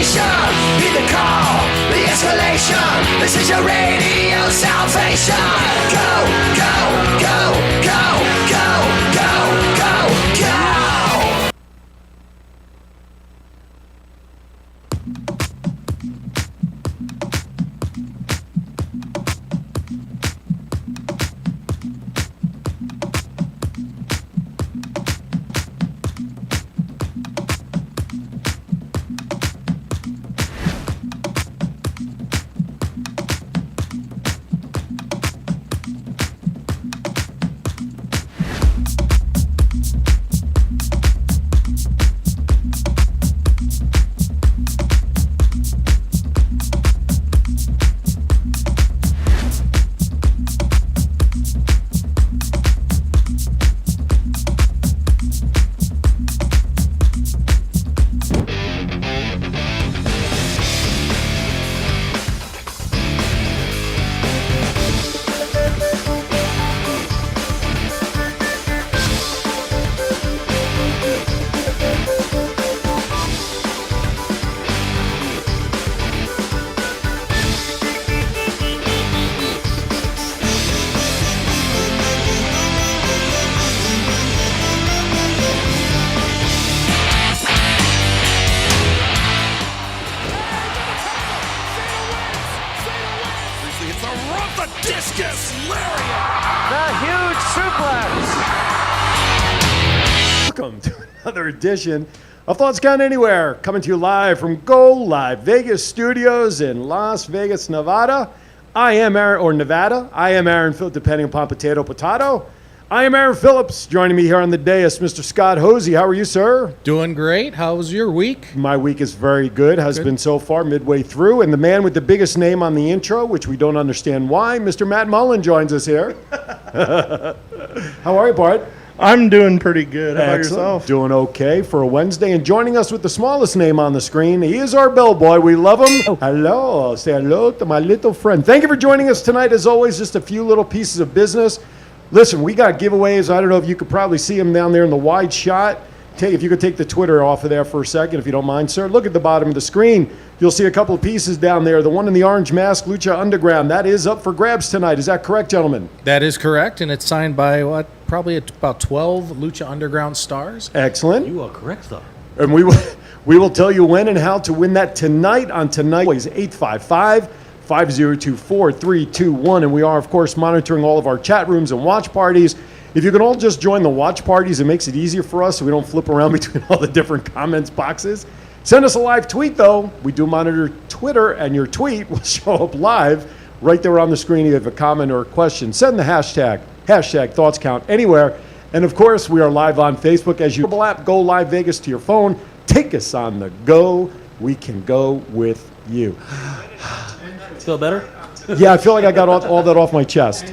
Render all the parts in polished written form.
station. Heed the call, the escalation. This is your radio salvation. Go, go, go, go, go, go, go, go. Welcome to another edition of Thoughts Count Anywhere, coming to you live from Go Live Vegas Studios in Las Vegas, Nevada. I am Aaron Phillips, depending upon potato. I am Aaron Phillips. Joining me here on the dais, Mr. Scott Hosey. How are you, sir? Doing great. How was your week? My week is very good, has been so far, midway through. And the man with the biggest name on the intro, which we don't understand why, Mr. Matt Mullen joins us here. How are you, Bart? I'm doing pretty good. How about Excellent. yourself? Doing okay for a Wednesday. And joining us with the smallest name on the screen, he is our bellboy. We love him. Oh. Hello. Say hello to my little friend. Thank you for joining us tonight. As always, just a few little pieces of business. Listen, we got giveaways. I don't know if you could probably see them down there in the wide shot. If you could take the Twitter off of there for a second, if you don't mind, sir. Look at the bottom of the screen. You'll see a couple of pieces down there. The one in the orange mask, Lucha Underground, that is up for grabs tonight. Is that correct, gentlemen? That is correct, and it's signed by probably about 12 Lucha Underground stars. Excellent. You are correct, sir. And we will tell you when and how to win that tonight on Tonight is 855-502-4321. And we are, of course, monitoring all of our chat rooms and watch parties. If you can all just join the watch parties, it makes it easier for us so we don't flip around between all the different comments boxes. Send us a live tweet, though. We do monitor Twitter, and your tweet will show up live right there on the screen. If you have a comment or a question, send the hashtag ThoughtsCountAnywhere. And, of course, we are live on Facebook. As you app, Go Live Vegas to your phone. Take us on the go. We can go with you. Feel better? Yeah, I feel like I got all that off my chest.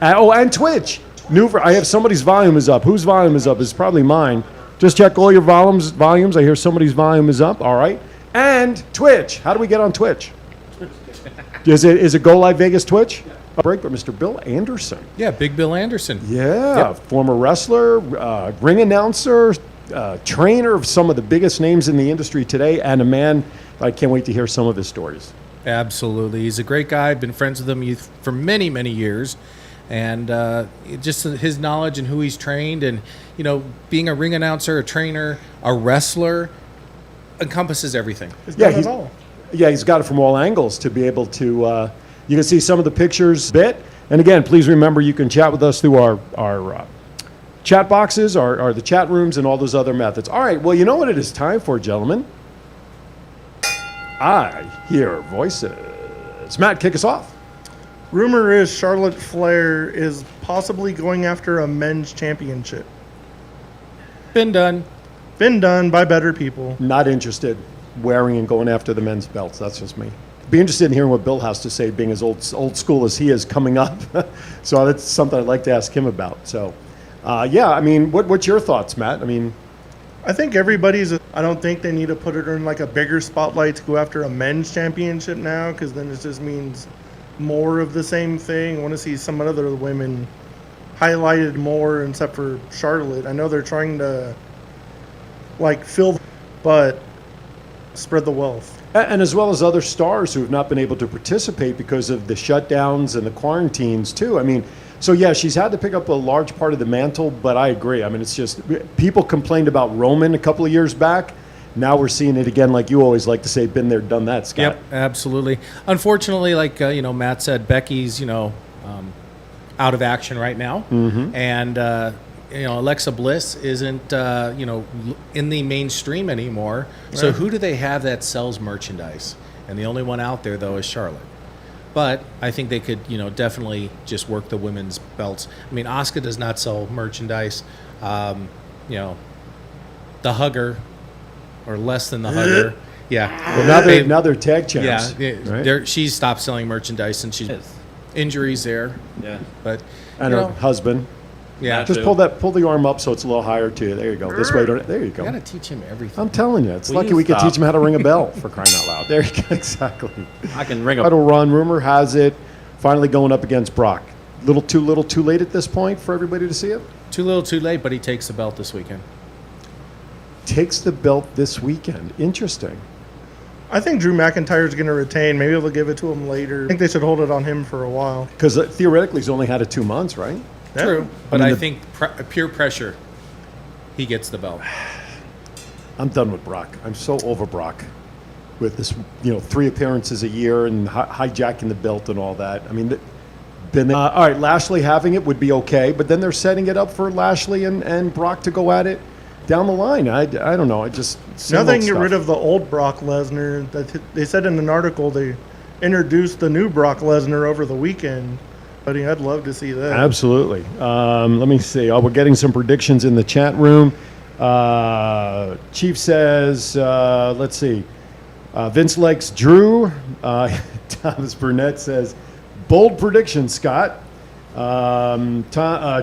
And Twitch. I have somebody's volume is up. Whose volume is up? It's probably mine. Just check all your volumes. I hear somebody's volume is up. All right. And Twitch. How do we get on Twitch? Is it Go Live Vegas Twitch? Break, but Mr. Bill Anderson. Yeah, Big Bill Anderson. Yeah, former wrestler, ring announcer, trainer of some of the biggest names in the industry today, and a man I can't wait to hear some of his stories. Absolutely. He's a great guy. I've been friends with him for many, many years. And just his knowledge and who he's trained and, being a ring announcer, a trainer, a wrestler, encompasses everything. He's got he's got it from all angles to be able to, you can see some of the pictures a bit. And again, please remember you can chat with us through our chat boxes, or the chat rooms and all those other methods. All right, well, you know what it is time for, gentlemen? I hear voices. Matt, kick us off. Rumor is Charlotte Flair is possibly going after a men's championship. Been done by better people. Not interested wearing and going after the men's belts. That's just me. Be interested in hearing what Bill has to say, being as old school as he is coming up. So that's something I'd like to ask him about. So, what's your thoughts, Matt? I think I don't think they need to put it in like a bigger spotlight to go after a men's championship now, because then it just means more of the same thing. I want to see some other women highlighted more, except for Charlotte. I know they're trying to fill, but spread the wealth. And as well as other stars who have not been able to participate because of the shutdowns and the quarantines too. I mean, so yeah, she's had to pick up a large part of the mantle, but I agree. I mean, it's just people complained about Roman a couple of years back. Now we're seeing it again, like you always like to say, been there, done that, Scott. Yep, absolutely. Unfortunately, like Matt said, Becky's out of action right now, and Alexa Bliss isn't in the mainstream anymore. So who do they have that sells merchandise? And the only one out there though is Charlotte. But I think they could definitely just work the women's belts. I mean, Asuka does not sell merchandise. The Hugger, or less than the Hugger. Yeah. Well, now they're tag champs. Yeah, right? she's stopped selling merchandise and she's injuries there. Yeah. But And her husband. yeah, Just pull the arm up so it's a little higher too. There you go. This way, there you you go. gotta teach him everything. I'm telling you, it's Will lucky you we could stop? teach him how to ring a bell for crying out loud. There you go. Exactly. I can ring a Title run. Rumor has it, finally going up against Brock. Little too late at this point for everybody to see it. Too little, too late. But he takes the belt this weekend. Takes the belt this weekend. Interesting. I think Drew McIntyre's going to retain. Maybe they'll give it to him later. I think they should hold it on him for a while. Because theoretically, he's only had it 2 months, right? Yeah. True, but mean, I the- think peer pressure, he gets the belt. I'm done with Brock. I'm so over Brock with this, 3 appearances a year and hijacking the belt and all that. I mean, all right, Lashley having it would be okay, but then they're setting it up for Lashley and Brock to go at it down the line. I don't know. I just Now they can get rid of the old Brock Lesnar. They said in an article they introduced the new Brock Lesnar over the weekend. Buddy, I'd love to see that. Absolutely. Let me see. We're getting some predictions in the chat room. Chief says, let's see. Vince likes Drew. Thomas Burnett says, bold prediction, Scott.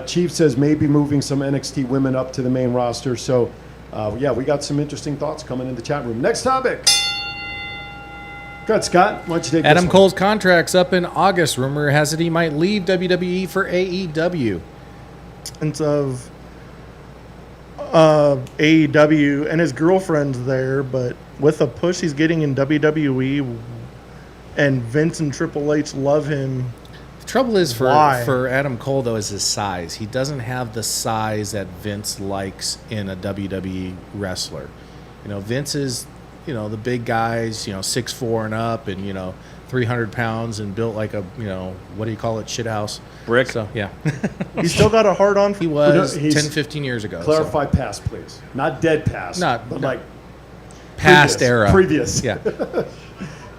Chief says maybe moving some NXT women up to the main roster. So, we got some interesting thoughts coming in the chat room. Next topic. Go ahead, Scott. Why don't you take this Adam one? Cole's contract's up in August. Rumor has it he might leave WWE for AEW. Sense of AEW and his girlfriend's there, but with the push he's getting in WWE and Vince and Triple H love him. The trouble is Why? for Adam Cole though is his size. He doesn't have the size that Vince likes in a WWE wrestler. Vince is the big guys, 6'4" and up, and 300 pounds and built like a what do you call it, shit house brick. So yeah, He's still got a hard on. he was he's- 10, 15 years ago. Clarify past, please. Not dead past. Not- but no. like Past previous, era. Previous. Yeah.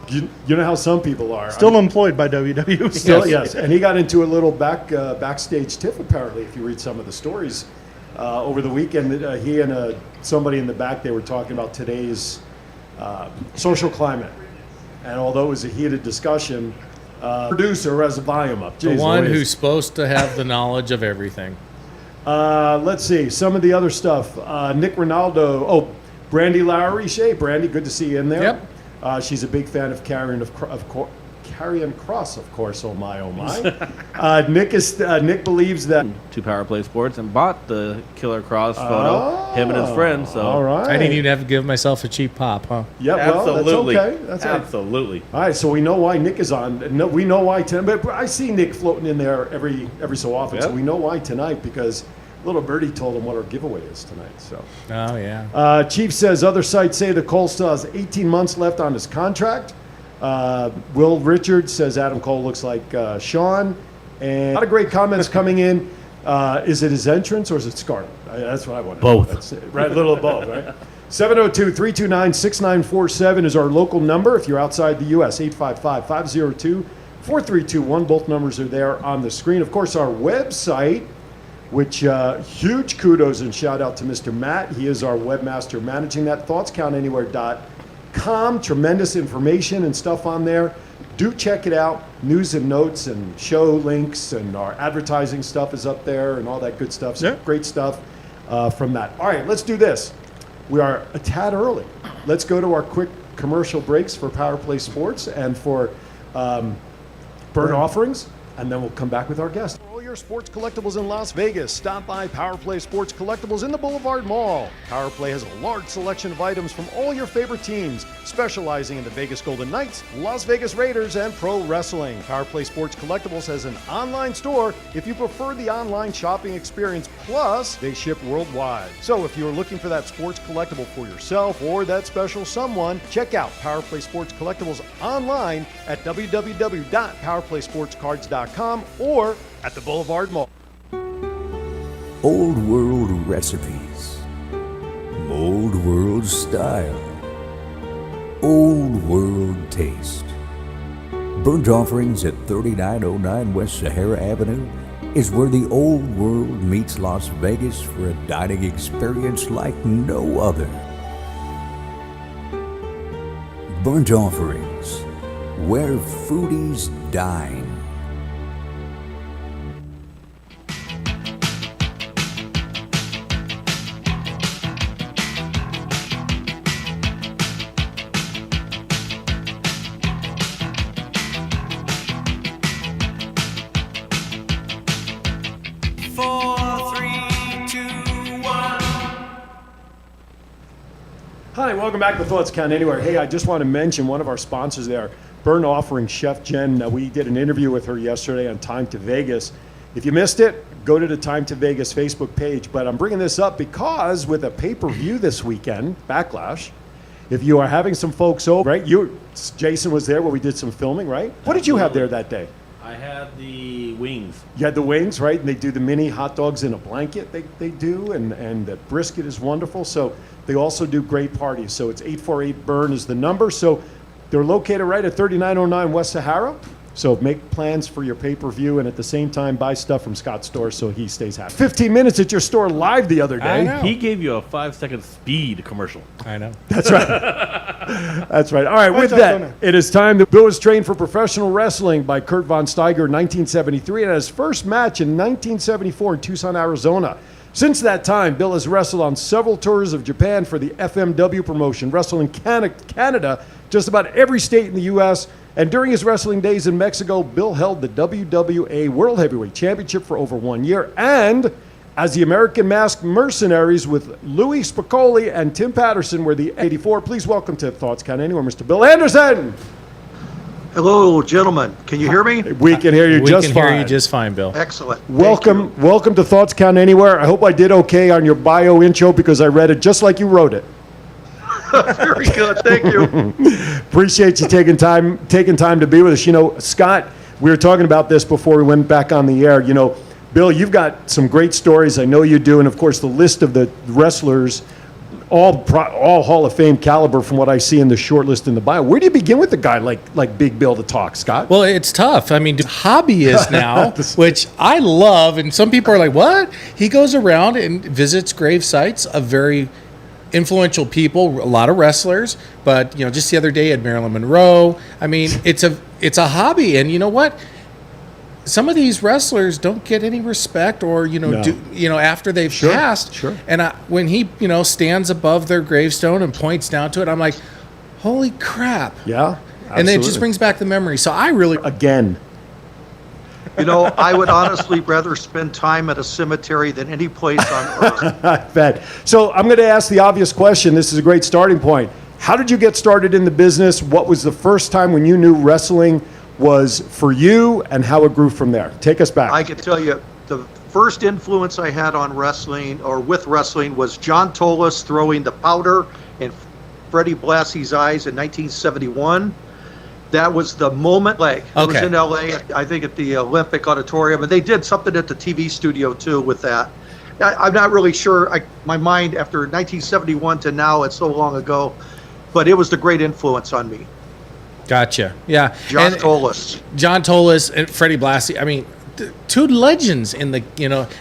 You know how some people are. Still employed by WWE. Still, yes. And he got into a little backstage tiff, apparently, if you read some of the stories. Over the weekend, he and somebody in the back, they were talking about today's social climate. And although it was a heated discussion, producer has the volume up. The Jeez one Louise. who's supposed to have the knowledge of everything. Let's see. Some of the other stuff. Nick Ronaldo. Oh, Brandy Lowry. Shay, Brandy, good to see you in there. Yep. She's a big fan of Karrion Kross, of course. Oh my, oh my. Nick believes that. To Power Play Sports and bought the Killer Cross photo, him and his friends. So All right. I didn't even have to give myself a cheap pop, huh? Yeah, well, absolutely, that's okay. That's all right. absolutely. All right, so we know why Nick is on. No, we know why tonight. But I see Nick floating in there every so often, so Yep. we know why tonight because little birdie told him what our giveaway is tonight. So. Oh yeah. Chief says other sites say that Cole still has 18 months left on his contract. Will Richards says Adam Cole looks like Sean. And a lot of great comments coming in. Is it his entrance or is it Scarlett? That's what I want to know. Both. That's it. Right, a little of both, right? 702-329-6947 is our local number. If you're outside the U.S., 855-502-4321. Both numbers are there on the screen. Of course, our website, which huge kudos and shout out to Mr. Matt. He is our webmaster managing that. ThoughtsCountAnywhere.com. Tremendous information and stuff on there. Do check it out. News and notes and show links and our advertising stuff is up there and all that good stuff. So Yeah. great stuff from that. All right, let's do this. We are a tad early. Let's go to our quick commercial breaks for Power Play Sports and for burnt offerings, and then we'll come back with our guest. Roll your sports collectibles in Las Vegas, stop by Power Play Sports Collectibles in the Boulevard Mall. Power Play has a large selection of items from all your favorite teams, specializing in the Vegas Golden Knights, Las Vegas Raiders, and pro wrestling. Power Play Sports Collectibles has an online store if you prefer the online shopping experience, plus they ship worldwide. So if you're looking for that sports collectible for yourself or that special someone, check out Power Play Sports Collectibles online at www.powerplaysportscards.com or at the Boulevard Mall. Old world recipes, old world style, old world taste. Burnt Offerings at 3909 West Sahara Avenue is where the old world meets Las Vegas for a dining experience like no other. Burnt Offerings, where foodies dine. Hi, welcome back to Thoughts Count Anywhere. Hey, I just want to mention one of our sponsors there, Burnt Offerings, Chef Jen. We did an interview with her yesterday on Time to Vegas. If you missed it, go to the Time to Vegas Facebook page. But I'm bringing this up because with a pay-per-view this weekend, Backlash, if you are having some folks over, right? Jason was there where we did some filming, right? What did you have there that day? I had the wings. You had the wings, right? And they do the mini hot dogs in a blanket they do, and the brisket is wonderful. So they also do great parties. So it's 848 Burn is the number. So they're located right at 3909 West Sahara. So make plans for your pay-per-view and at the same time buy stuff from Scott's store so he stays happy. 15 minutes at your store live the other I day. know. He gave you a 5-second speed commercial. I know. That's right. That's right. All right, with that, it is time. Bill was trained for professional wrestling by Kurt Von Steiger in 1973 and had his first match in 1974 in Tucson, Arizona. Since that time, Bill has wrestled on several tours of Japan for the FMW promotion, wrestled in Canada, just about every state in the U.S., and during his wrestling days in Mexico, Bill held the WWA World Heavyweight Championship for over 1 year, and as the American Masked Mercenaries with Louis Spicoli and Tim Patterson were the 84. Please welcome to Thoughts Count Anywhere, Mr. Bill Anderson. Hello, gentlemen. Can you hear me? We can hear you We just can fine. hear you just fine, Bill. Excellent. Welcome to Thoughts Count Anywhere. I hope I did okay on your bio intro because I read it just like you wrote it. Very good. Thank you. Appreciate you taking time to be with us. You know, Scott, we were talking about this before we went back on the air. You know, Bill, you've got some great stories. I know you do, and of course, the list of the wrestlers, all Hall of Fame caliber, from what I see in the short list in the bio. Where do you begin with a guy like Big Bill to talk, Scott? Well, it's tough. I mean, hobbyist now, which I love, and some people are like, "What?" He goes around and visits grave sites of very influential people, a lot of wrestlers, but you know, just the other day at Marilyn Monroe. I mean, it's a hobby, and you know what? Some of these wrestlers don't get any respect, or No. after they've passed. Sure. And when he stands above their gravestone and points down to it, I'm like, holy crap! Yeah, And then it just absolutely. brings back the memory. So I really Again. You know, I would honestly rather spend time at a cemetery than any place on earth. I bet. So I'm going to ask the obvious question. This is a great starting point. How did you get started in the business? What was the first time when you knew wrestling was for you, and how it grew from there? Take us back. I can tell you, the first influence I had on wrestling, or with wrestling, was John Tolos throwing the powder in Freddie Blassie's eyes in 1971. That was the moment. It was Okay. in LA, I think at the Olympic Auditorium, and they did something at the TV studio too with that. I'm not really sure. My mind, after 1971 to now, it's so long ago, but it was the great influence on me. Gotcha. Yeah. John And Tolos. John Tolos and Freddie Blassie. I mean, two legends in the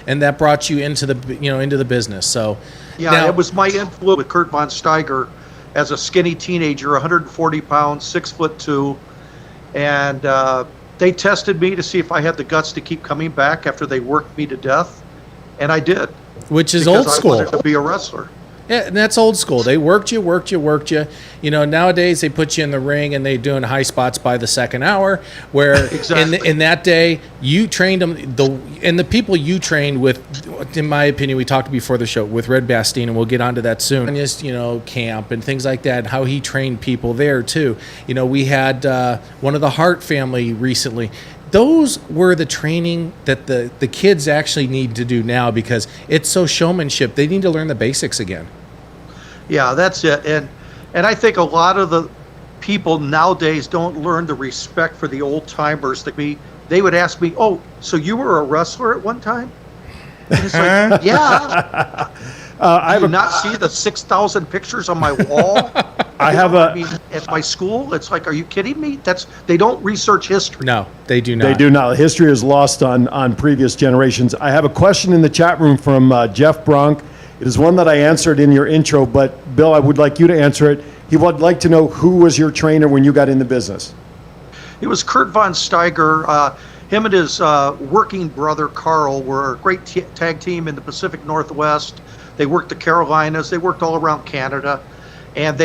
and that brought you into the business. So Yeah, now, it was my influence with Kurt Von Steiger as a skinny teenager, 140 pounds, 6'2", and they tested me to see if I had the guts to keep coming back after they worked me to death, and I did. which is because old school. I wanted to be a wrestler. Yeah, and that's old school. They worked you. You know, nowadays they put you in the ring and they doing high spots by the second hour. Where Exactly. in that day you trained them. And the people you trained with, in my opinion, we talked before the show with Red Bastien, and we'll get onto that soon. And just, you know, camp and things like that. And how he trained people there too. You know, we had one of the Hart family recently. Those were the training that the kids actually need to do now, because it's so showmanship. They need to learn the basics again. Yeah, that's it. And I think a lot of the people nowadays don't learn the respect for the old timers. They would ask me, "Oh, so you were a wrestler at one time?" And it's like, yeah. I Do you not see the 6,000 pictures on my wall? I mean, at my school, it's like, are you kidding me? They don't research history. No, they do not. They do not. History is lost on previous generations. I have a question in the chat room from Jeff Bronk. It is one that I answered in your intro, but Bill, I would like you to answer it. He would like to know, who was your trainer when you got in the business? It was Kurt Von Steiger. Him and his working brother Carl were a great tag team in the Pacific Northwest. They worked the Carolinas. They worked all around Canada. And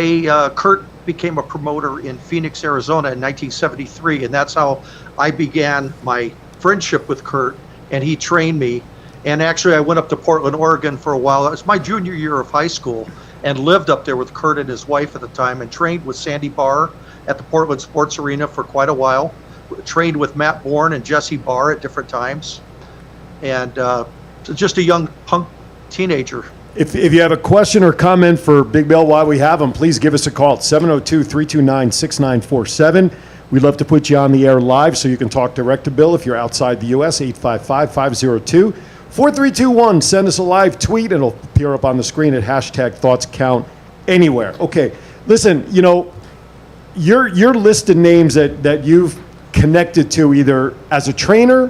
Kurt became a promoter in Phoenix, Arizona in 1973. And that's how I began my friendship with Kurt. And he trained me. And actually, I went up to Portland, Oregon for a while. It was my junior year of high school, and lived up there with Kurt and his wife at the time, and trained with Sandy Barr at the Portland Sports Arena for quite a while. Trained with Matt Bourne and Jesse Barr at different times. And just a young punk teenager. If you have a question or comment for Big Bill while we have him, please give us a call at 702-329-6947. We'd love to put you on the air live so you can talk direct to Bill if you're outside the U.S., 855-502-4321. Send us a live tweet. It'll appear up on the screen at #ThoughtsCountAnywhere. Okay, listen, you know, your list of names that you've connected to either as a trainer,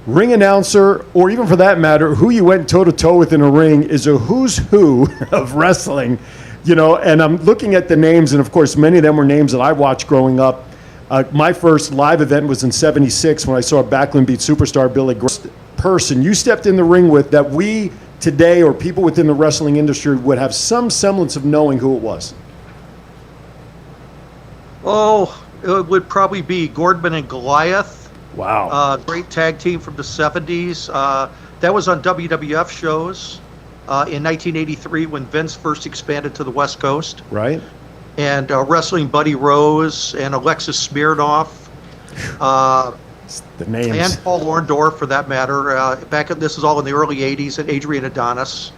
ring announcer, or even for that matter, who you went toe-to-toe with in a ring is a who's who of wrestling, you know, and I'm looking at the names, and of course, many of them were names that I watched growing up. My first live event was in '76 when I saw Backlund beat superstar Billy Graham. Person you stepped in the ring with that we today, or people within the wrestling industry, would have some semblance of knowing who it was? Oh, it would probably be Gordman and Goliath. Wow. Great tag team from the 70s. That was on WWF shows in 1983 when Vince first expanded to the West Coast. Right. And wrestling Buddy Rose and Alexis Smirnoff. The names. And Paul Orndorff, for that matter. This is all in the early 80s, and Adrian Adonis.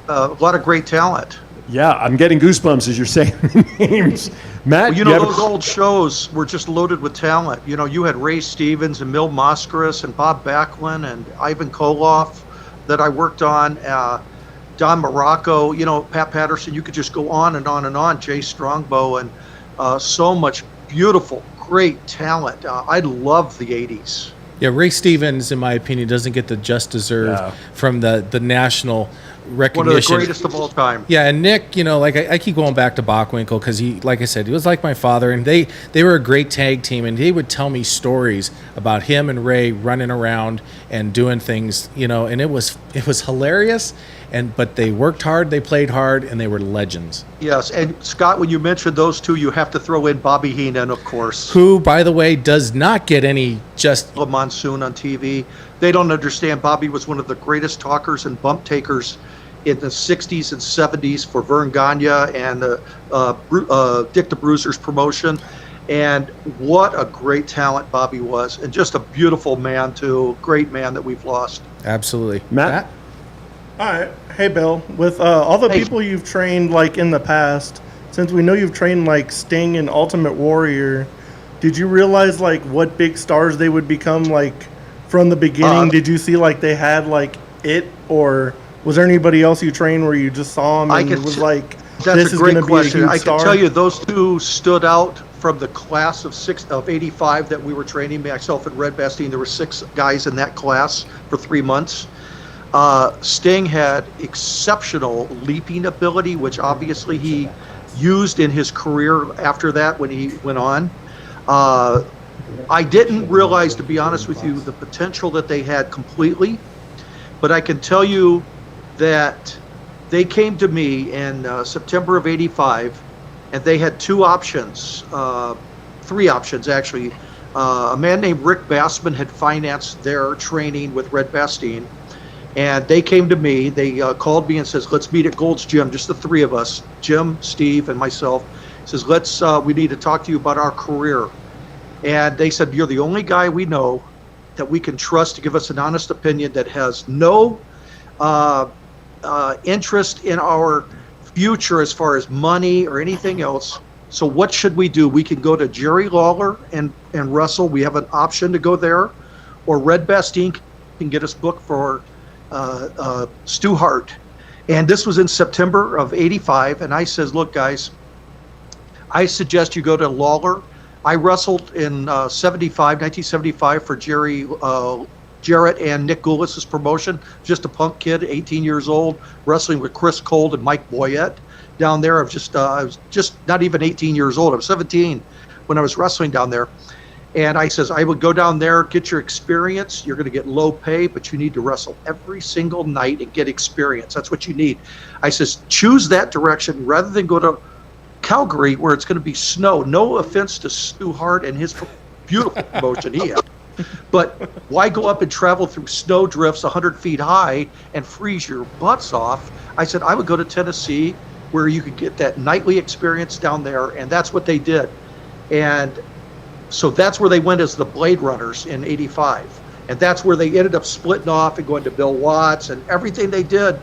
A lot of great talent. Yeah, I'm getting goosebumps as you're saying the names. Matt, Well, you know, those old shows were just loaded with talent. You know, you had Ray Stevens and Mil Mascaras and Bob Backlund and Ivan Koloff that I worked on. Don Morocco, you know, Pat Patterson. You could just go on and on and on. Jay Strongbow, and so much beautiful, great talent. I love the 80s. Yeah, Ray Stevens, in my opinion, doesn't get the just deserved from the national recognition. One of the greatest of all time. Yeah, and Nick, you know, like I keep going back to Bockwinkel because he, like I said, he was like my father, and they were a great tag team, and they would tell me stories about him and Ray running around and doing things, you know, and it was hilarious. But they worked hard, they played hard, and they were legends. Yes, and Scott, when you mentioned those two, you have to throw in Bobby Heenan, of course. Who, by the way, does not get any just... Monsoon on TV. They don't understand Bobby was one of the greatest talkers and bump takers in the 60s and 70s for Vern Gagne and Dick the Bruiser's promotion. And what a great talent Bobby was. And just a beautiful man, too. Great man that we've lost. Absolutely. Matt? All right. Hey, Bill, with all the people you've trained, like, in the past, since we know you've trained, like, Sting and Ultimate Warrior, did you realize, like, what big stars they would become, like, from the beginning? Did you see, like, they had, like, it? Or was there anybody else you trained where you just saw them and it was like, this is going to be a huge I star? can tell you those two stood out from the class of 85 that we were training, myself and Red Bastien. There were 6 guys in that class for 3 months. Sting had exceptional leaping ability, which obviously he used in his career after that when he went on. I didn't realize, to be honest with you, the potential that they had completely, but I can tell you that they came to me in September of '85, and they had two options, three options actually. A man named Rick Bassman had financed their training with Red Bastien, and they came to me. They called me and says, "Let's meet at Gold's Gym, just the three of us, Jim, Steve, and myself." Says, we need to talk to you about our career. And they said, "You're the only guy we know that we can trust to give us an honest opinion that has no interest in our future as far as money or anything else. So what should we do? We can go to Jerry Lawler and Russell. We have an option to go there, or Red Bastien can get us booked for Stu Hart." And this was in September of '85. And I says, "Look, guys, I suggest you go to Lawler." I wrestled in 1975 for Jarrett and Nick Goulas' promotion. Just a punk kid, 18 years old, wrestling with Chris Cold and Mike Boyette down there. I was just not even 18 years old. I was 17 when I was wrestling down there. And I says, "I would go down there, get your experience. You're going to get low pay, but you need to wrestle every single night and get experience. That's what you need." I says, "Choose that direction rather than go to Calgary where it's going to be snow." No offense to Stu Hart and his beautiful promotion he had. But why go up and travel through snow drifts 100 feet high and freeze your butts off? I said, I would go to Tennessee where you could get that nightly experience down there, and that's what they did. And so that's where they went as the Blade Runners in '85. And that's where they ended up splitting off and going to Bill Watts and everything they did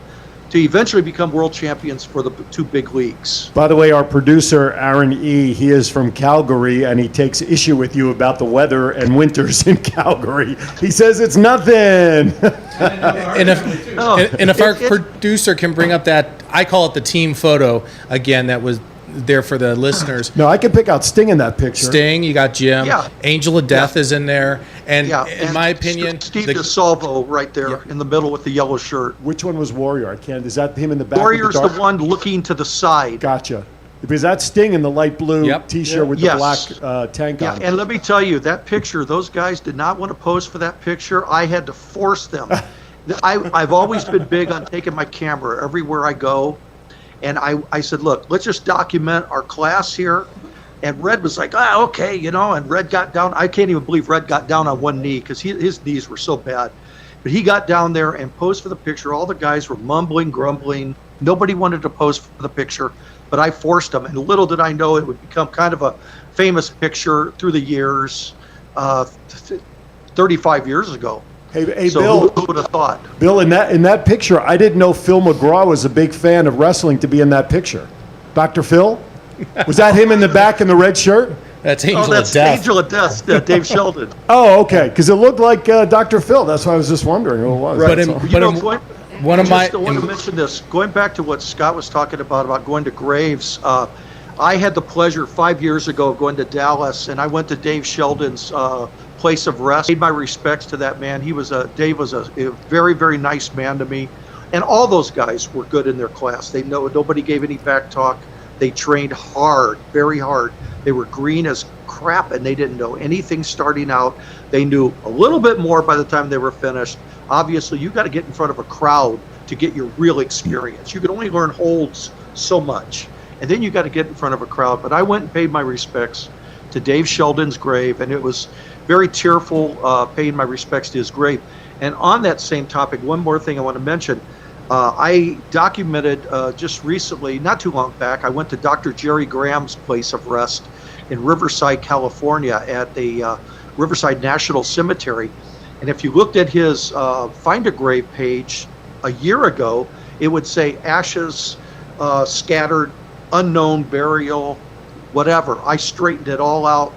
to eventually become world champions for the two big leagues. By the way, our producer, Aaron E., he is from Calgary, and he takes issue with you about the weather and winters in Calgary. He says it's nothing. And if our producer can bring up that, I call it the team photo again, that was there for the listeners. No, I can pick out Sting in that picture. Sting, you got Jim. Yeah. Angel of Death is in there. And in and my opinion, Steve DeSalvo right there in the middle with the yellow shirt. Which one was Warrior? I can't. Is that him in the back? Warrior's with the one looking to the side. Gotcha. Because that's Sting in the light blue Yep. T-shirt with Yes. the black tank Yeah, on. and let me tell you, that picture, those guys did not want to pose for that picture. I had to force them. I've always been big on taking my camera everywhere I go. And I said, look, let's just document our class here. And Red was like, okay, and Red got down. I can't even believe Red got down on one knee because his knees were so bad. But he got down there and posed for the picture. All the guys were mumbling, grumbling. Nobody wanted to pose for the picture, but I forced them. And little did I know it would become kind of a famous picture through the years, 35 years ago. Hey, So Bill. who would have thought? Bill, in that picture, I didn't know Phil McGraw was a big fan of wrestling to be in that picture. Dr. Phil? Was that him in the back in the red shirt? that's Angel Oh, that's of Death. Angel of Death, Dave Sheldon. Oh, okay. Because it looked like Dr. Phil. That's why I was just wondering who it was. But That's in- all. but in- one of my- I want to mention this. Going back to what Scott was talking about going to graves. I had the pleasure 5 years ago of going to Dallas, and I went to Dave Sheldon's place of rest. Paid my respects to that man. Dave was a very, very nice man to me, and all those guys were good in their class. Nobody gave any back talk. They trained hard, very hard. They were green as crap, and they didn't know anything starting out. They knew a little bit more by the time they were finished. Obviously, you got to get in front of a crowd to get your real experience. You can only learn holds so much, and then you got to get in front of a crowd. But I went and paid my respects to Dave Sheldon's grave, and it was very tearful paying my respects to his grave. And on that same topic, one more thing I want to mention. I documented just recently, not too long back, I went to Dr. Jerry Graham's place of rest in Riverside, California at the Riverside National Cemetery. And if you looked at his Find a Grave page a year ago, it would say ashes scattered, unknown burial, whatever. I straightened it all out.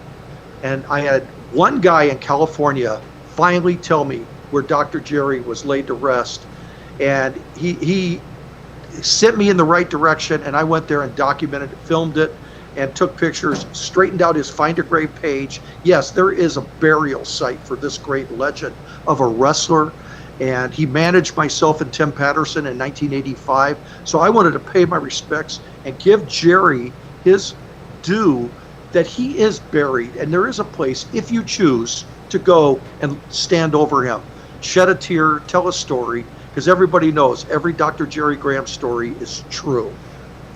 And I had one guy in California finally tell me where Dr. Jerry was laid to rest. And he sent me in the right direction, and I went there and documented it, filmed it, and took pictures, straightened out his Find a Grave page. Yes, there is a burial site for this great legend of a wrestler, and he managed myself and Tim Patterson in 1985. So I wanted to pay my respects and give Jerry his due that he is buried, and there is a place, if you choose, to go and stand over him, shed a tear, tell a story, because everybody knows every Dr. Jerry Graham story is true.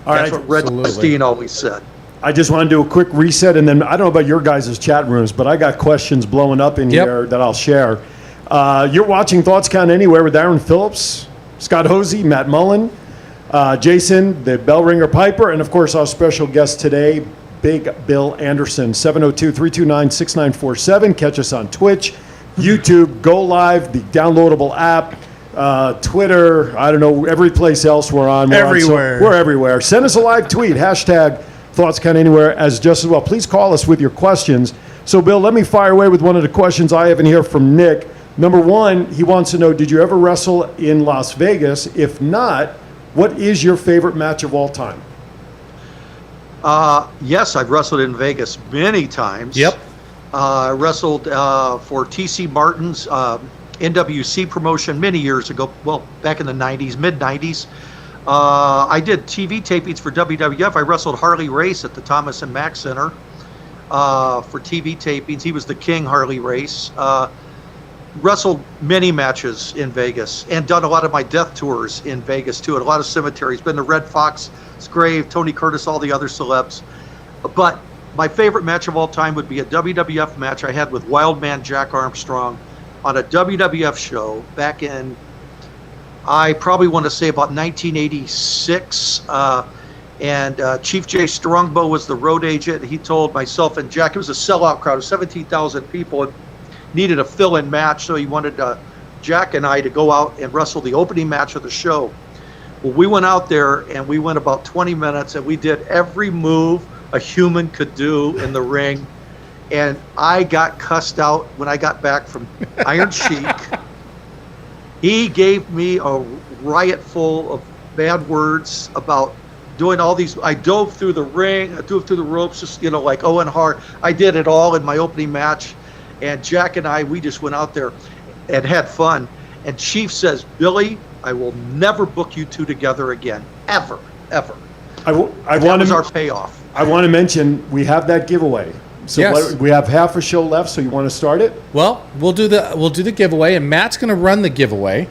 All That's right. what Red Absolutely. Steen always said. I just want to do a quick reset, and then I don't know about your guys' chat rooms, but I got questions blowing up in Yep. here that I'll share. You're watching Thoughts Count Anywhere with Aaron Phillips, Scott Hosey, Matt Mullen, Jason, the bell ringer Piper, and of course our special guest today, Big Bill Anderson, 702-329-6947. Catch us on Twitch, YouTube, Go Live, the downloadable app, Twitter, I don't know, every place else we're on. Everywhere. We're everywhere. Send us a live tweet, hashtag Thoughts Count Anywhere as just as well. Please call us with your questions. So, Bill, let me fire away with one of the questions I have in here from Nick. Number one, he wants to know, did you ever wrestle in Las Vegas? If not, what is your favorite match of all time? Yes, I've wrestled in Vegas many times. Yep. I wrestled for TC Martin's NWC promotion many years ago. Well, back in the 90s, mid-90s. I did TV tapings for WWF. I wrestled Harley Race at the Thomas and Mack Center for TV tapings. He was the king, Harley Race. Wrestled many matches in Vegas and done a lot of my death tours in Vegas too, at a lot of cemeteries. Been to Red Fox's grave, Tony Curtis, all the other celebs. But my favorite match of all time would be a WWF match I had with Wildman Jack Armstrong on a WWF show back in, I probably want to say about 1986. And Chief Jay Strongbow was the road agent. He told myself and Jack, it was a sellout crowd of 17,000 people. It needed a fill-in match, so he wanted Jack and I to go out and wrestle the opening match of the show. Well, we went out there and we went about 20 minutes and we did every move a human could do in the ring. And I got cussed out when I got back from Iron Sheik. He gave me a riot full of bad words about doing all these. I dove through the ring, I dove through the ropes, just, like Owen Hart. I did it all in my opening match. And Jack and I, we just went out there and had fun. And Chief says, Billy, I will never book you two together again. Ever, ever. That was our payoff. I want to mention we have that giveaway. So Yes. we have half a show left, so you want to start it? Well, we'll do the giveaway, and Matt's going to run the giveaway,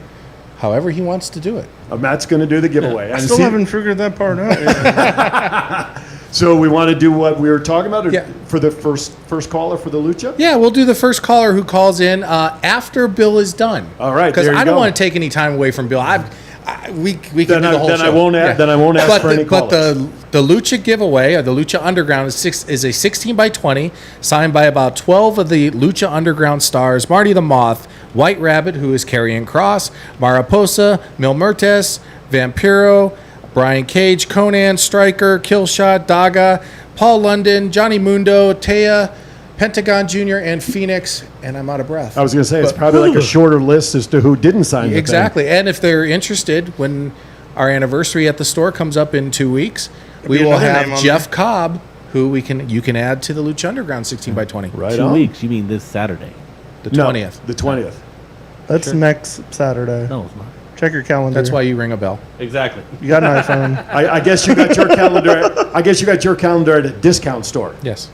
however he wants to do it. Matt's going to do the giveaway. I And still see- haven't figured that part out yet. So we want to do what we were talking about Yeah. for the first caller for the Lucha? Yeah, we'll do the first caller who calls in after Bill is done. All right, because there you I don't go. want to take any time away from Bill. We can Then do I- the whole then show. I won't ask- then I won't ask for any But callers. the Lucha giveaway, or the Lucha Underground, is a 16 by 20 signed by about 12 of the Lucha Underground stars: Marty the Moth, White Rabbit, who is Karrion Kross, Mariposa, Mil Muertes, Vampiro, Brian Cage, Conan, Stryker, Killshot, Daga, Paul London, Johnny Mundo, Taya, Pentagon Jr., and Phoenix, and I'm out of breath. I was going to say, it's probably like a shorter list as to who didn't sign the thing. Exactly. And if they're interested, when our anniversary at the store comes up in 2 weeks, we be will another name have on Jeff Cobb, who you can add to the Lucha Underground 16 by 20. Right 2 on. weeks. You mean this Saturday? The No, 20th. the 20th. That's next Saturday. No, it's not. Check your calendar. That's why you ring a bell. Exactly. You got an iPhone. I guess you got your calendar. I guess you got your calendar at a discount store. Yes.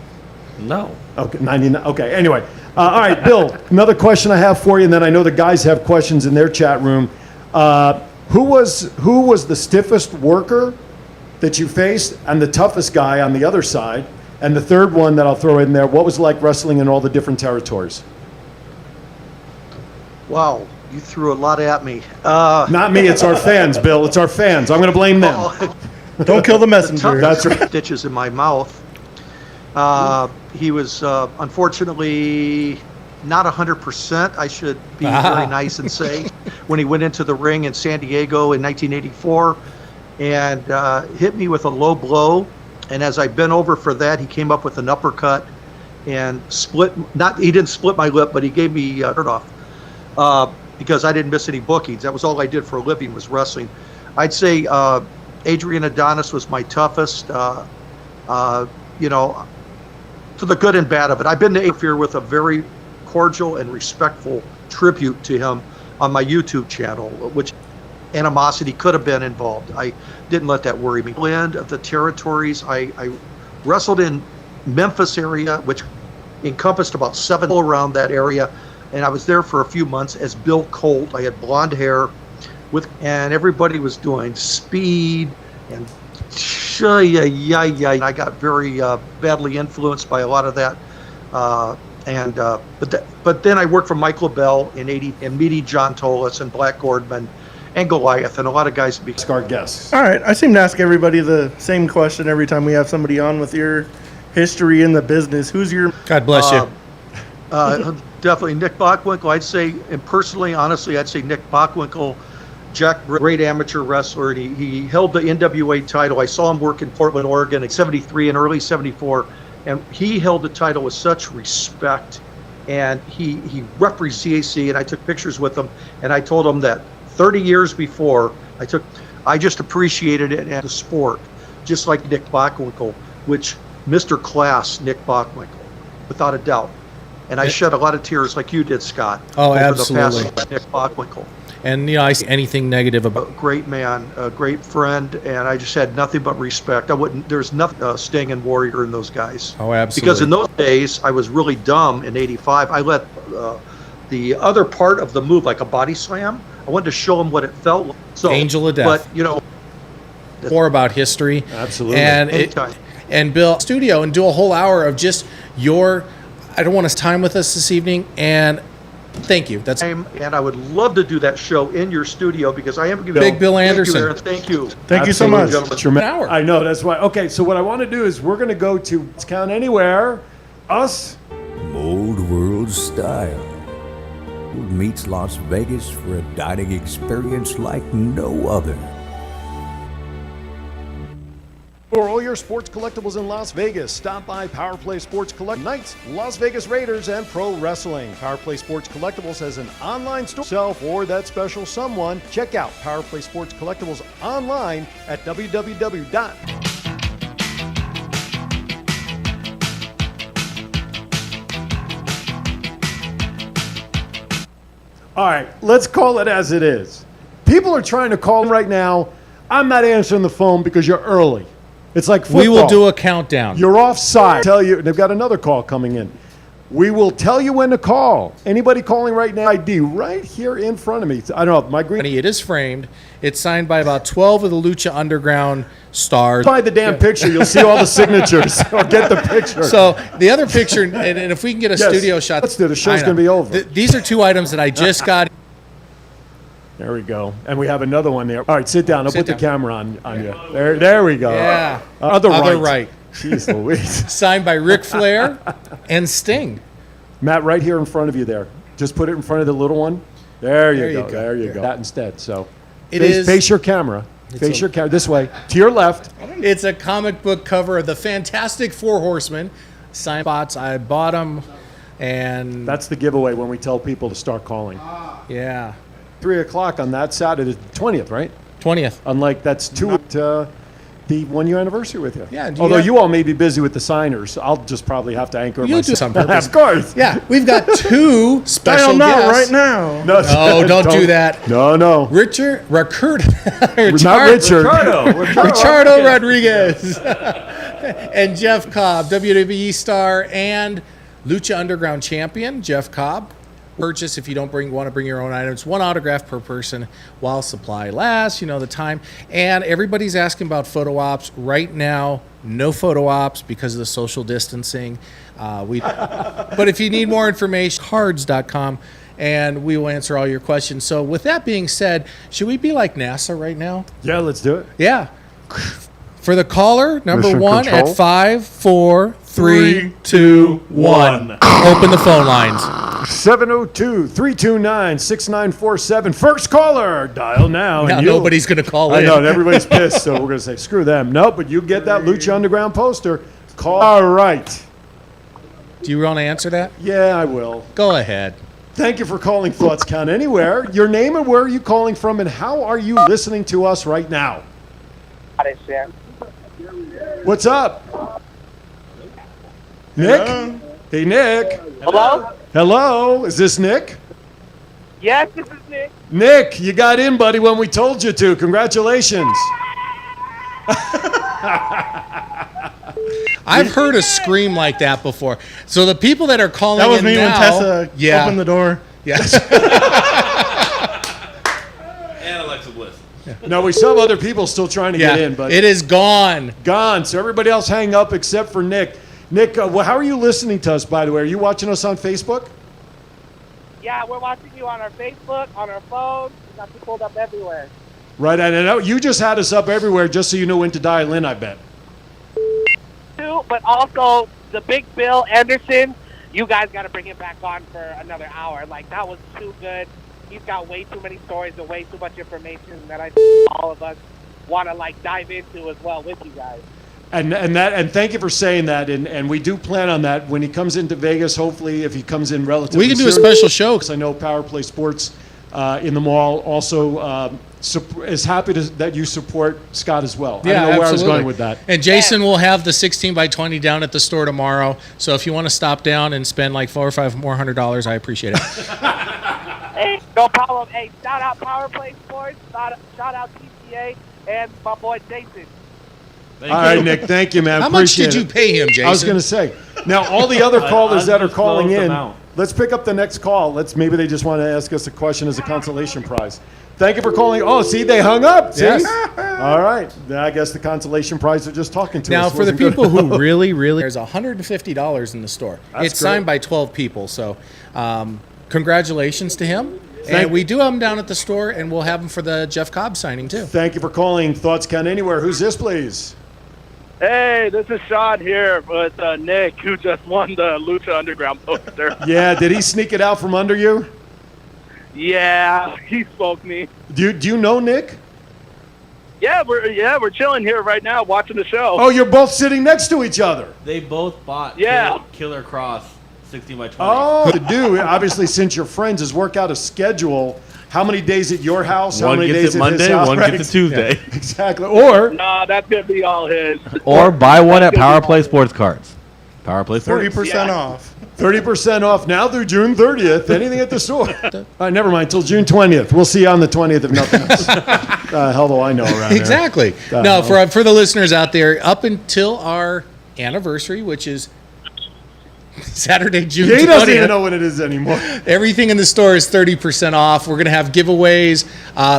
No. Okay, 99. Okay, anyway. All right, Bill, another question I have for you, and then I know the guys have questions in their chat room. Who was the stiffest worker that you faced and the toughest guy on the other side? And the third one that I'll throw in there, what was it like wrestling in all the different territories? Wow, you threw a lot at me. Not me, it's our fans, Bill. It's our fans. I'm going to blame them. Don't kill the messenger. That's right. Stitches in my mouth. He was unfortunately not 100%. I should be very nice and say when he went into the ring in San Diego in 1984 and hit me with a low blow. And as I bent over for that, he came up with an uppercut and he didn't split my lip, but he gave me hurt off because I didn't miss any bookings. That was all I did for a living, was wrestling. I'd say Adrian Adonis was my toughest. For the good and bad of it. I've been to interfere with a very cordial and respectful tribute to him on my YouTube channel, which animosity could have been involved. I didn't let that worry me. Land of the territories, I wrestled in Memphis area, which encompassed about 7 around that area, and I was there for a few months as Bill Colt. I had blonde hair, and everybody was doing speed and I got very badly influenced by a lot of that. But then I worked for Mike LaBelle in '80 and meeting John Tolis and Black Gordman and Goliath and a lot of guys. Ask our guests. All right, I seem to ask everybody the same question every time we have somebody on with your history in the business. Who's your God bless you. Definitely Nick Bockwinkel. I'd say, and personally, honestly, I'd say Nick Bockwinkel. Jack, great amateur wrestler, and he held the NWA title. I saw him work in Portland, Oregon in '73 and early '74, and he held the title with such respect. And he represents CAC, and I took pictures with him, and I told him that 30 years before, I just appreciated it as a sport, just like Nick Bockwinkel, which Mr. Class, Nick Bockwinkel, without a doubt. And I shed a lot of tears like you did, Scott. Oh, over absolutely. the passing of Nick Bockwinkel. And I see anything negative about. A great man, a great friend, and I just had nothing but respect. There's nothing Sting and Warrior in those guys. Oh, absolutely. Because in those days, I was really dumb in '85. I let the other part of the move, like a body slam, I wanted to show them what it felt like. So, Angel of Death. But, more about history. Absolutely. And Bill, studio and do a whole hour of just your. I don't want to time with us this evening, and thank you. That's and I would love to do that show in your studio because I am giving Big Bill Anderson. Aaron. Thank you. Thank you so much. Gentlemen. an hour. I know, that's why. Okay, so what I want to do is we're going to go to Let's Count Anywhere. Us. Old World Style meets Las Vegas for a dining experience like no other. For all your sports collectibles in Las Vegas, stop by Power Play Sports Collect Knights, Las Vegas Raiders, and Pro Wrestling. Power Play Sports Collectibles has an online store for that special someone. Check out Power Play Sports Collectibles online at www. All right, let's call it as it is. People are trying to call right now. I'm not answering the phone because you're early. It's like football. we will do a countdown. You're offside. Tell you, they've got another call coming in. We will tell you when to call. Anybody calling right now, ID right here in front of me. I don't know, my green. It is framed. It's signed by about 12 of the Lucha Underground stars. Buy the damn picture. You'll see all the signatures. Or get the picture. So the other picture, and if we can get a Yes, studio shot. let's do it. The show's I know. gonna be over. These are two items that I just got. There we go. And we have another one there. All right, sit down. I'll Sit put down. the camera on you. There we go. Yeah. Other Other right. right. Jeez Louise. Signed by Ric Flair and Sting. Matt, right here in front of you there. Just put it in front of the little one. There you go. There you Here. go. That instead. So It is- face your camera. Face your camera. This way. To your left. It's a comic book cover of the Fantastic Four Horsemen. Signed spots. I bought them, and That's the giveaway when we tell people to start calling. yeah, 3 o'clock on that Saturday, 20th, right? 20th. Unlike that's the 1 year anniversary with you. Yeah, do you Although have- you all may be busy with the signers, I'll just probably have to anchor You myself. do some purpose. Of course. Yeah, we've got two special Dial not guests. right now. No, No, don't do that. No. Richard. Not Richard. Richardo Rodriguez and Jeff Cobb, WWE star and Lucha Underground champion. Jeff Cobb. Purchase if you don't want to bring your own items. 1 autograph per person while supply lasts. You know the time. And everybody's asking about photo ops right now. No photo ops because of the social distancing. But if you need more information, cards.com. And we will answer all your questions. So with that being said, should we be like NASA right now? Yeah, let's do it. Yeah. For the caller, number Mission 1 control. at 5, 4, 3, 2, 1. Open the phone lines. 702-329-6947. First caller, dial now. Now and you'll- nobody's going to call I in. know, and everybody's pissed, so we're going to say, screw them. No, but you get that Lucha Underground poster. Call. All right. Do you want to answer that? Yeah, I will. Go ahead. Thank you for calling Thoughts Count Anywhere. Your name and where are you calling from, and how are you listening to us right now? What's up? Nick? Hello? Hey, Nick. Hello? Hello? Is this Nick? Yes, this is Nick. Nick, you got in, buddy, when we told you to. Congratulations. I've heard a scream like that before. So the people that are calling That was in me when now, Tessa yeah, opened the door. yes. And Alexa No, we still have other people still trying to get in, but it is gone. gone. So everybody else hang up except for Nick. Nick, well, how are you listening to us, by the way? Are you watching us on Facebook? Yeah, we're watching you on our Facebook, on our phone. We got you pulled up everywhere. Right, and I know you just had us up everywhere just so you know when to dial in, I bet. Too, but also the big Bill Anderson. You guys got to bring him back on for another hour. Like, that was too good. He's got way too many stories and way too much information that I think all of us want to, like, dive into as well with you guys. And thank you for saying that, and we do plan on that when he comes into Vegas. Hopefully, if he comes in relatively, We can do a soon. special show. I know Power Play Sports in the mall also is happy that you support Scott as well. I don't know where I was going with that. And Jason will have the 16 by 20 down at the store tomorrow. So if you want to stop down and spend like $400 or $500, I appreciate it. Hey, no problem. Hey, shout out Power Play Sports. Shout out TCA and my boy Jason. All right, Nick, thank you, man. How much Appreciate did you it. pay him, Jason? I was going to say. Now, all the other callers that are calling Undisclosed in, amount. let's pick up the next call. Maybe they just want to ask us a question as a consolation prize. Thank you for calling. Oh, see, they hung up. See? Yes. All right. Then I guess the consolation prize are just talking to Now, us. for the Wasn't good people enough. who really, there's $150 in the store. That's It's signed great. by 12 people. So congratulations to him. Thank- And we do have him down at the store, and we'll have him for the Jeff Cobb signing, too. Thank you for calling. Thoughts Count Anywhere. Who's this, please? Hey, this is Sean here with Nick, who just won the Lucha Underground poster. Yeah, did he sneak it out from under you? Yeah, he spoke me. Do you know Nick? Yeah, we're chilling here right now watching the show. Oh, you're both sitting next to each other. They both bought Yeah. Killer Cross 16 by 20. Oh, to do, obviously, since you're friends, is work out a schedule. How many days at your house? How One many gets days it at his Monday, house? one Right. gets it Tuesday. Exactly. Or Nah, that's gonna be all his. Or buy one at Power Play Sports Cards. Power Play Sports. 30% Yeah. off. 30% off now through June 30th. Anything at the store. Never mind. Till June 20th. We'll see you on the 20th if nothing else. Hell do I know around here. Exactly. Uh, No, for the listeners out there, up until our anniversary, which is Saturday, June 20th. He doesn't even know what it is anymore. Everything in the store is 30% off. We're going to have giveaways.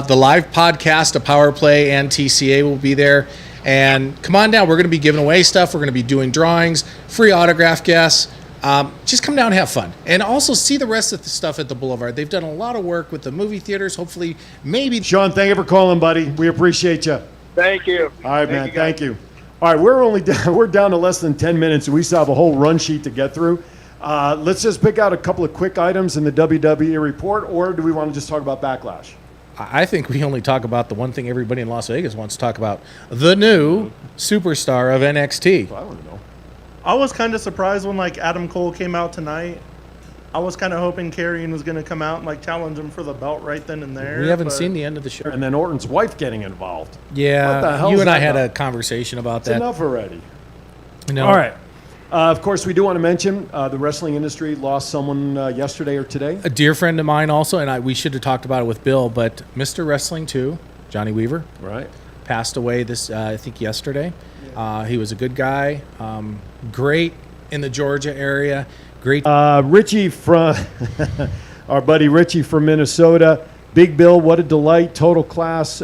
The live podcast of Power Play and TCA will be there. And come on down. We're going to be giving away stuff. We're going to be doing drawings, free autograph guests. Just come down and have fun. And also see the rest of the stuff at the Boulevard. They've done a lot of work with the movie theaters. Hopefully, maybe. Sean, thank you for calling, buddy. We appreciate you. Thank you. All right, man. you, guys. Thank you. All right, we're down to less than 10 minutes, and we still have a whole run sheet to get through. Let's just pick out a couple of quick items in the WWE report, or do we want to just talk about Backlash? I think we only talk about the one thing everybody in Las Vegas wants to talk about: the new superstar of NXT. I want to know. I was kind of surprised when like Adam Cole came out tonight. I was kind of hoping Karrion was going to come out and like challenge him for the belt right then and there. We haven't but seen the end of the show. And then Orton's wife getting involved. Yeah, What the hell you is and I that had about? a conversation about It's that. enough already. No. All right. Of course, we do want to mention the wrestling industry lost someone yesterday or today. A dear friend of mine also, and we should have talked about it with Bill, but Mr. Wrestling 2, Johnny Weaver, Right. passed away this, I think, yesterday. He was a good guy, great in the Georgia area, great. Richie from our buddy Richie from Minnesota. Big Bill, what a delight. Total class.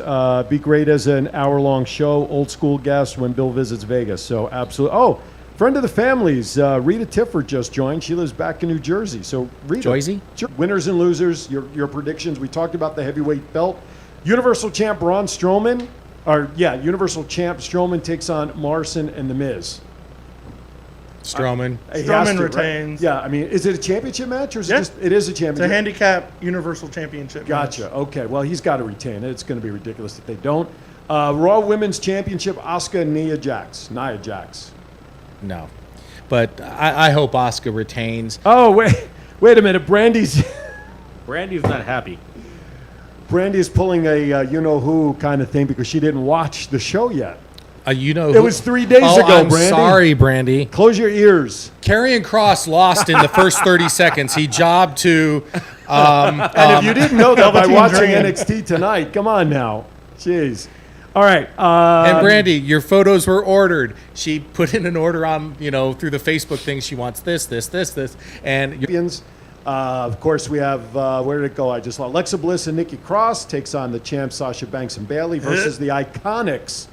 Be great as an hour-long show. Old school guest when Bill visits Vegas. So absolutely. Oh, friend of the family's, Rita Tifford just joined. She lives back in New Jersey. So Rita. Joyzy? Sure. Winners and losers, your predictions. We talked about the heavyweight belt. Universal champ Braun Strowman, Universal champ Strowman takes on Morrison and The Miz. Strowman. He has Strowman to, right? retains. Yeah, I mean, is it a championship match or is Yeah. it is a It's championship? a handicap Universal Championship. Gotcha. match. Okay. Well, he's got to retain it. It's going to be ridiculous if they don't. Raw Women's Championship, Asuka and Nia Jax. No. But I hope Asuka retains. Oh, wait a minute. Brandy's Brandy's not happy. pulling a you-know-who kind of thing because she didn't watch the show yet. It was 3 days ago, I'm Brandy. sorry, Brandy. Close your ears. Karrion Kross lost in the first 30 seconds. He jobbed to. And if you didn't know that by Velveteen watching Dream. NXT tonight, come on now. Jeez. All right. And Brandy, your photos were ordered. She put in an order on, through the Facebook thing. She wants this, and champions. Of course, we have, where did it go? I just saw Alexa Bliss and Nikki Cross takes on the champs Sasha Banks and Bailey versus the Iconics.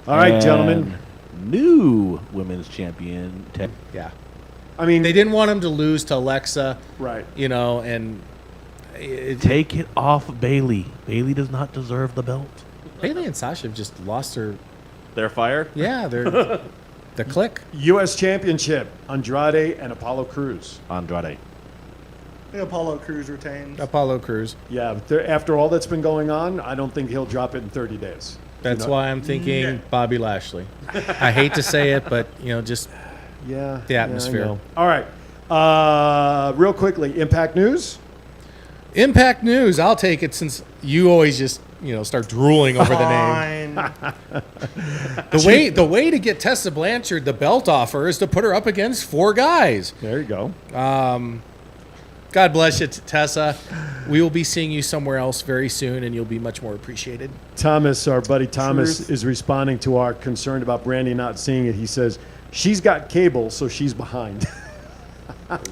All right, And gentlemen. New women's champion. Yeah. I mean, They didn't want him to lose to Alexa, right. and Take it off Bailey. Bailey does not deserve the belt. Bailey and Sasha have just lost their. They're fired? Yeah, they're the click. U.S. Championship, Andrade and Apollo Crews. Andrade. I think Apollo Crews retains. Apollo Crews. Yeah, but after all that's been going on, I don't think he'll drop it in 30 days. That's You know? why I'm thinking Bobby Lashley. I hate to say it, but just Yeah. the atmosphere. I know. All right. Real quickly, Impact News. Impact News. I'll take it since you always just start drooling over the name. Fine. The way to get Tessa Blanchard the belt offer is to put her up against 4 guys. There you go. God bless you, Tessa. We will be seeing you somewhere else very soon, and you'll be much more appreciated. Thomas, our buddy Thomas, Truth. is responding to our concern about Brandy not seeing it. He says, she's got cable, so she's behind.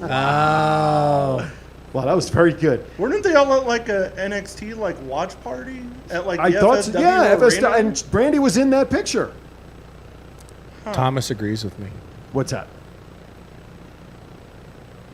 Oh. Wow, that was very good. Weren't they all at like a NXT watch party at like the I thought, FSW yeah, arena? and Brandy was in that picture. Thomas agrees with me. What's that?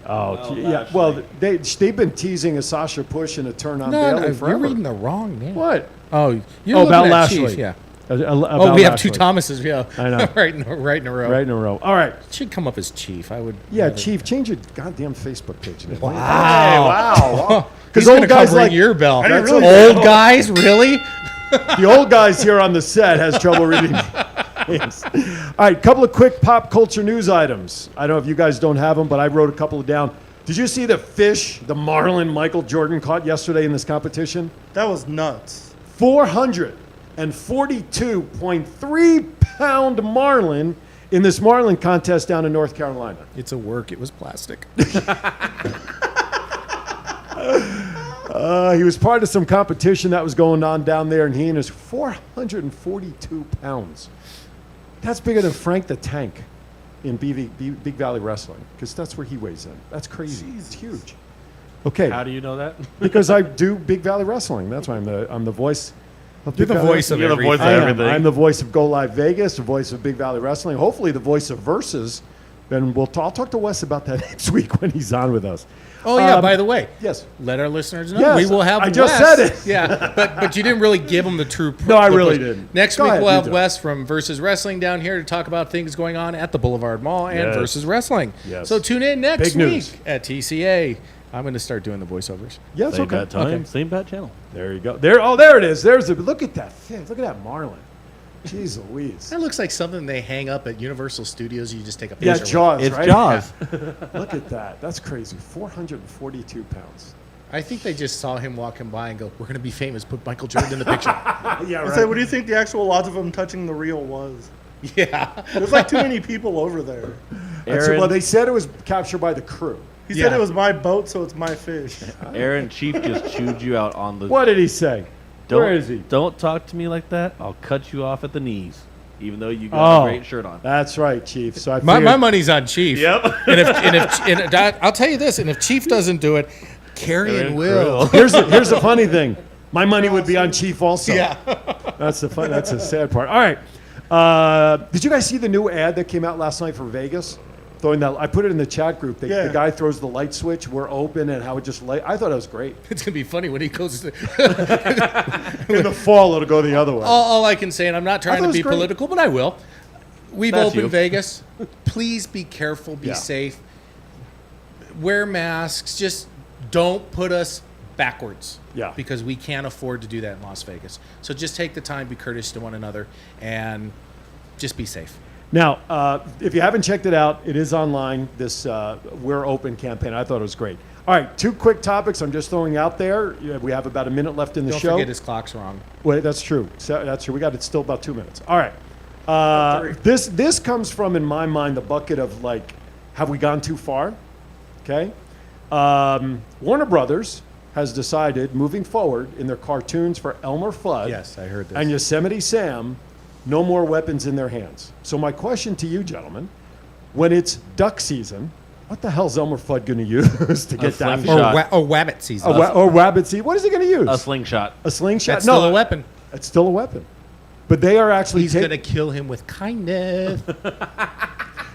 Oh, Well, yeah. Well, they've been teasing a Sasha push and a turn on Bailey you're forever. reading the wrong name. What? Oh, you're Oh, looking about at Lashley. Chief, yeah. About We have 2 Lashley. Thomases. Yeah, I know. right in a row. Right in a row. All right. It should come up as Chief. I would. Yeah, never- Chief, change your goddamn Facebook page. Wow. Wow. Because He's old gonna guys come ring like your bell. That's really old Old guys, really? The old guys here on the set has trouble reading names. All right, couple of quick pop culture news items. I don't know if you guys don't have them, but I wrote a couple of down. Did you see the fish, the marlin Michael Jordan caught yesterday in this competition? That was nuts. 442.3 pound marlin in this marlin contest down in North Carolina. It's a work. It was plastic. He was part of some competition that was going on down there, and he and his 442 pounds. That's bigger than Frank the Tank in Big Valley Wrestling, because that's where he weighs in. That's crazy. It's huge. Okay, How do you know that? because I do Big Valley Wrestling. That's why I'm the voice of You're Big the Valley voice of You're the everything. voice of I am. everything. I'm the voice of Go Live Vegas, the voice of Big Valley Wrestling, hopefully the voice of Versus. Then I'll talk to Wes about that next week when he's on with us. Oh yeah. By the way, Yes. let our listeners know Yes, we will have. I just Wes. said it. Yeah, but you didn't really give them the true. No, I the really push. didn't. Next Go week ahead, we'll you have do it. Wes from Versus Wrestling down here to talk about things going on at the Boulevard Mall and Yes. Versus Wrestling. Yes. So tune in next Big news. week at TCA. I'm going to start doing the voiceovers. Yeah, it's Same okay. bad time, Okay. same bad channel. There you go. There it is. Look at that fish. Look at that marlin. Jeez Louise. That looks like something they hang up at Universal Studios. You just take a picture. Yeah, with. Jaws, It's right? Jaws. Look at that. That's crazy. 442 pounds. I think they just saw him walking by and go, "We're going to be famous. Put Michael Jordan in the picture." Yeah, I say, what do you think the actual odds of him touching the reel was? Yeah. There's like too many people over there. Aaron, Well, they said it was captured by the crew. He said Yeah. it was my boat, so it's my fish. Aaron Chief just chewed you out on the. What did he say? Don't, Where is he? Don't talk to me like that. I'll cut you off at the knees, even though you got a great shirt on. That's right, Chief. So I My figured, money's on Chief. Yep. And I'll tell you this, and if Chief doesn't do it, Carrion Aaron will. here's the funny thing. My money would be on Chief also. Yeah. That's the sad part. All right. Did you guys see the new ad that came out last night for Vegas? I put it in the chat group. The Yeah. guy throws the light switch. We're open, and how it just I thought it was great. It's going to be funny when he goes to... In the fall, it'll go the other way. all I can say, and I'm not trying thought to it was be great. political, but I will. We've That's opened you. Vegas. Please be careful. Be Yeah. safe. Wear masks. Just don't put us backwards. Yeah. Because we can't afford to do that in Las Vegas. So just take the time, be courteous to one another, and just be safe. Now, if you haven't checked it out, it is online, this We're Open campaign. I thought it was great. All right, 2 quick topics I'm just throwing out there. Yeah, we have about a minute left in the Don't show. forget his clock's wrong. Wait, that's true. That's true. We got it still about 2 minutes. All right. This comes from, in my mind, the bucket of, like, have we gone too far? Okay. Warner Brothers has decided, moving forward in their cartoons for Elmer Fudd Yes, I heard this. and Yosemite Sam, no more weapons in their hands. So my question to you, gentlemen, when it's duck season What the hell's Elmer Fudd going to use to get that? slingshot. Or Wabbit season. Or Wabbit seed? What is he going to use? A slingshot. A slingshot? That's still a weapon. It's still a weapon. But they are actually He's going to kill him with kindness.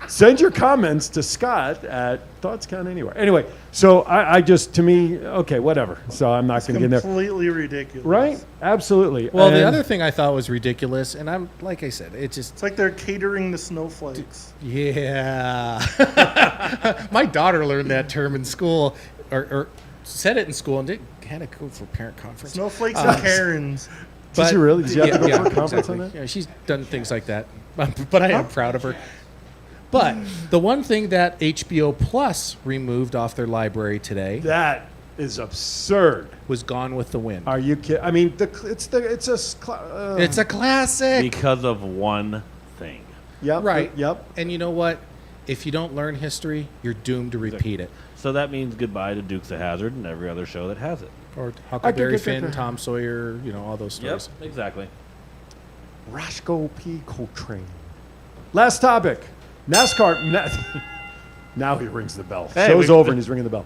Send your comments to Scott at Thoughts Count Anywhere. Anyway, so I just, to me, okay, whatever. So I'm not going to get in there. Completely ridiculous. Right? Absolutely. Well, the And- other thing I thought was ridiculous, and I'm like I said, it just It's like they're catering to snowflakes. yeah. My daughter learned that term in school, or said it in school, and did kind of go for parent conference. Snowflakes and Karens. Did you really? Did you have to go for a conference on that? Yeah, she's done things like that, but I am proud of her. But the one thing that HBO Plus removed off their library today That is absurd. was Gone with the Wind. Are you kidding? I mean, it's It's a classic. Because of one thing. Yep. Right. Yep. And you know what? If you don't learn history, you're doomed to repeat it. So that means goodbye to Dukes of Hazzard and every other show that has it. Or I Huckleberry could- Finn, Tom Sawyer, all those stories. exactly. Roscoe P. Coltrane. Last topic. NASCAR. Now he rings the bell. Hey, Show's we- over and he's ringing the bell.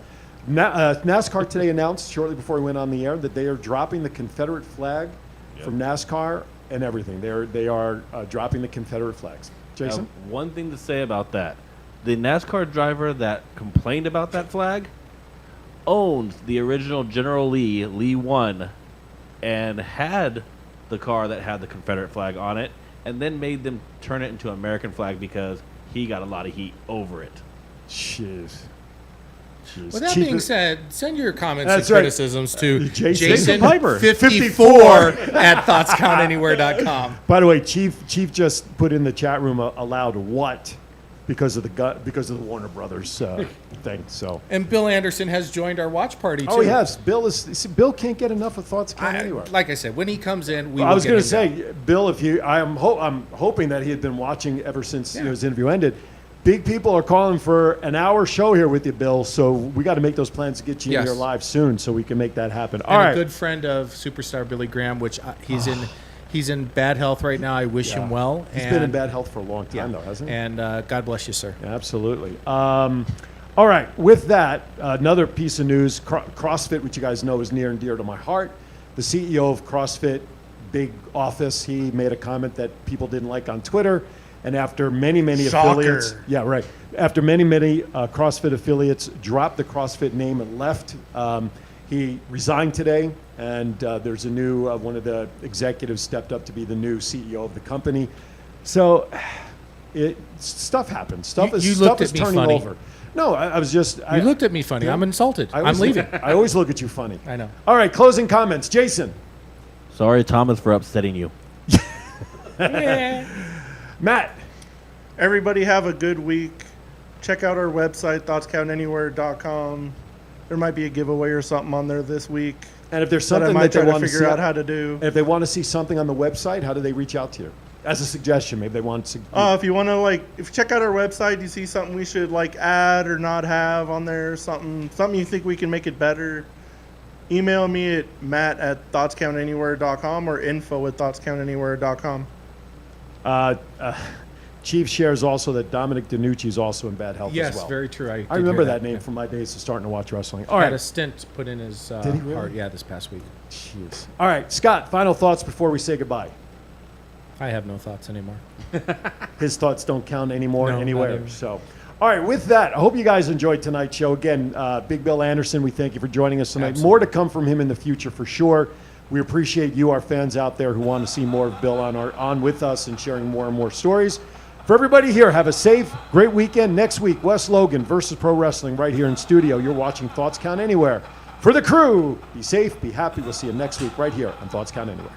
NASCAR today announced shortly before we went on the air that they are dropping the Confederate flag from NASCAR and everything. They are dropping the Confederate flags. Jason? One thing to say about that. The NASCAR driver that complained about that flag owns the original General Lee, Lee 1, and had the car that had the Confederate flag on it, and then made them turn it into an American flag because he got a lot of heat over it. Jeez. With that Chief- being said, send your comments That's and right. criticisms to Jason Piper. 54 at thoughtscountanywhere.com. By the way, Chief just put in the chat room aloud what because of the Warner Brothers thing. So. And Bill Anderson has joined our watch party too. Oh yes, Bill can't get enough of Thoughts Count Anywhere. Like I said, when he comes in, I was going to say, Bill, if you, I'm hoping that he had been watching ever since his interview ended. Big people are calling for an hour show here with you, Bill. So we got to make those plans to get you in here live soon, so we can make that happen. All right. A good friend of superstar Billy Graham, which he's in bad health right now. I wish him well. He's been in bad health for a long time, though, hasn't he? And God bless you, sir. Absolutely. All right. With that, another piece of news: CrossFit, which you guys know is near and dear to my heart. The CEO of CrossFit, big office, he made a comment that people didn't like on Twitter. And after many affiliates, after many CrossFit affiliates dropped the CrossFit name and left, he resigned today. And there's a new one of the executives stepped up to be the new CEO of the company. So stuff happens. Stuff is turning funny. over. No, I was just. You looked at me funny. I'm insulted. I'm leaving. I always look at you funny. I know. All right, closing comments, Jason. Sorry, Thomas, for upsetting you. Matt. Everybody have a good week. Check out our website, thoughtscountanywhere.com. There might be a giveaway or something on there this week. And if there's that I something might that they try to want to figure see, out how to do. if they want to see something on the website, how do they reach out to you? As a suggestion, maybe they want to. If you want to if you check out our website, you see something we should add or not have on there, something you think we can make it better, email me at matt@thoughtscountanywhere.com or info@thoughtscountanywhere.com. Chief shares also that Dominic DeNucci is also in bad health as well. Yes, very true. I remember that name from my days of starting to watch wrestling. All Had right. a stent put in his Did he really? heart. Yeah, this past week. Jeez. All right, Scott, final thoughts before we say goodbye. I have no thoughts anymore. His thoughts don't count anymore No, not anywhere. anymore. So, all right, with that, I hope you guys enjoyed tonight's show. Again, Big Bill Anderson, we thank you for joining us tonight. Absolutely. More to come from him in the future for sure. We appreciate you, our fans out there who want to see more of Bill on with us and sharing more and more stories. For everybody here, have a safe, great weekend. Next week, Wes Logan versus Pro Wrestling right here in studio. You're watching Thoughts Count Anywhere. For the crew, be safe, be happy. We'll see you next week right here on Thoughts Count Anywhere.